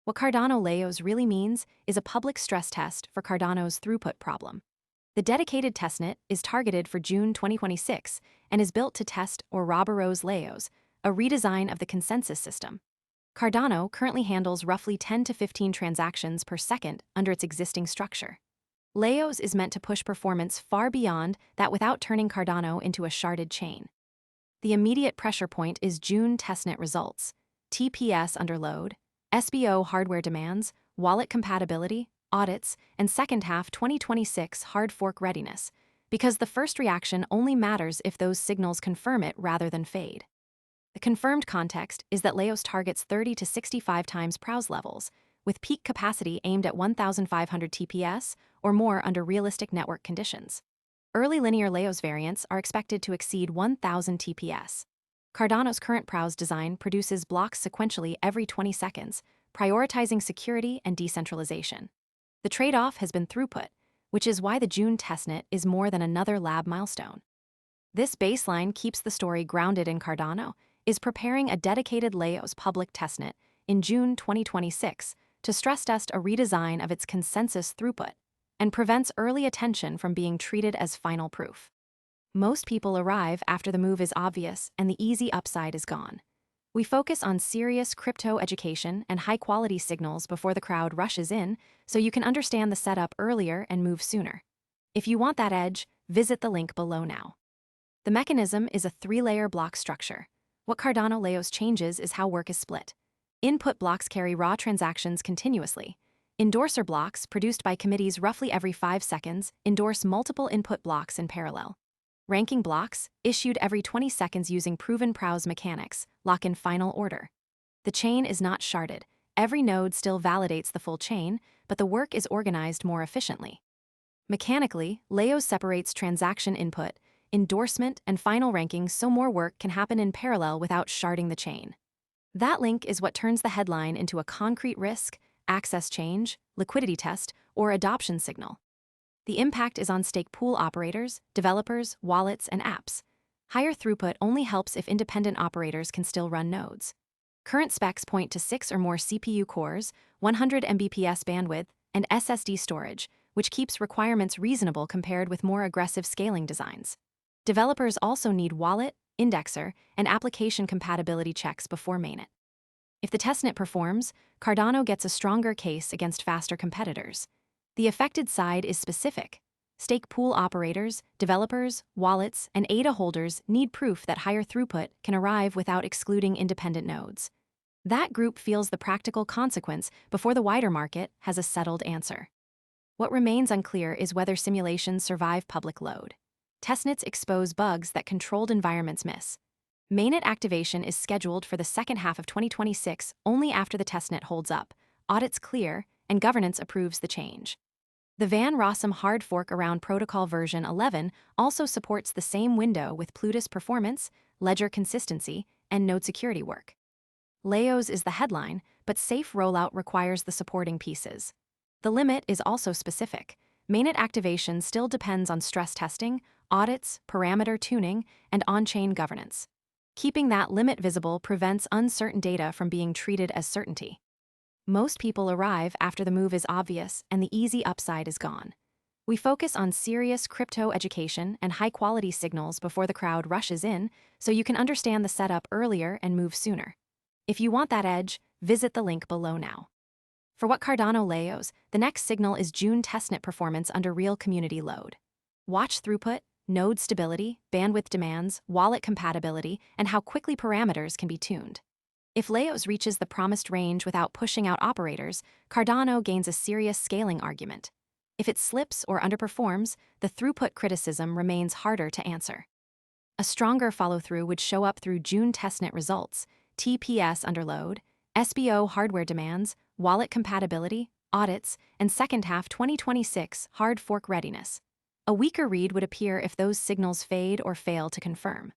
What Cardano Leios really means is a public stress test for Cardano's throughput problem. The dedicated testnet is targeted for June 2026 and is built to test Ouroboros Leios, a redesign of the consensus system. Cardano currently handles roughly 10 to 15 transactions per second under its existing structure. Leios is meant to push performance far beyond that without turning Cardano into a sharded chain. The immediate pressure point is June testnet results, TPS under load, SBO hardware demands, wallet compatibility, audits, and second half 2026 hard fork readiness, because the first reaction only matters if those signals confirm it rather than fade. The confirmed context is that Leios targets 30 to 65 times Praos levels, with peak capacity aimed at 1,500 TPS or more under realistic network conditions. Early linear Leios variants are expected to exceed 1,000 TPS. Cardano's current Praos design produces blocks sequentially every 20 seconds, prioritizing security and decentralization. The trade-off has been throughput, which is why the June testnet is more than another lab milestone. This baseline keeps the story grounded in Cardano, is preparing a dedicated Leios public testnet in June 2026 to stress test a redesign of its consensus throughput and prevents early attention from being treated as final proof. Most people arrive after the move is obvious and the easy upside is gone. We focus on serious crypto education and high-quality signals before the crowd rushes in so you can understand the setup earlier and move sooner. If you want that edge, visit the link below now. The mechanism is a 3-layer block structure. What Cardano Leios changes is how work is split. Input blocks carry raw transactions continuously. Endorser blocks, produced by committees roughly every 5 seconds, endorse multiple input blocks in parallel. Ranking blocks, issued every 20 seconds using proven Praos mechanics, lock in final order. The chain is not sharded. Every node still validates the full chain, but the work is organized more efficiently. Mechanically, Leios separates transaction input, endorsement, and final ranking so more work can happen in parallel without sharding the chain. That link is what turns the headline into a concrete risk, access change, liquidity test, or adoption signal. The impact is on stake pool operators, developers, wallets, and apps. Higher throughput only helps if independent operators can still run nodes. Current specs point to 6 or more CPU cores, 100 Mbps bandwidth, and SSD storage, which keeps requirements reasonable compared with more aggressive scaling designs. Developers also need wallet, indexer, and application compatibility checks before mainnet. If the testnet performs, Cardano gets a stronger case against faster competitors. The affected side is specific. Stake pool operators, developers, wallets, and ADA holders need proof that higher throughput can arrive without excluding independent nodes. That group feels the practical consequence before the wider market has a settled answer. What remains unclear is whether simulations survive public load. Testnets expose bugs that controlled environments miss. Mainnet activation is scheduled for the second half of 2026 only after the testnet holds up, audits clear, and governance approves the change. The Van Rossum hard fork around protocol version 11 also supports the same window with Plutus performance, ledger consistency, and node security work. Leios is the headline, but safe rollout requires the supporting pieces. The limit is also specific. Mainnet activation still depends on stress testing, audits, parameter tuning, and on-chain governance. Keeping that limit visible prevents uncertain data from being treated as certainty. Most people arrive after the move is obvious and the easy upside is gone. We focus on serious crypto education and high-quality signals before the crowd rushes in so you can understand the setup earlier and move sooner. If you want that edge, visit the link below now. For what Cardano Leios, the next signal is June testnet performance under real community load. Watch throughput, node stability, bandwidth demands, wallet compatibility, and how quickly parameters can be tuned. If Leios reaches the promised range without pushing out operators, Cardano gains a serious scaling argument. If it slips or underperforms, the throughput criticism remains harder to answer. A stronger follow-through would show up through June testnet results, TPS under load, SBO hardware demands, wallet compatibility, audits, and second half 2026 hard fork readiness. A weaker read would appear if those signals fade or fail to confirm.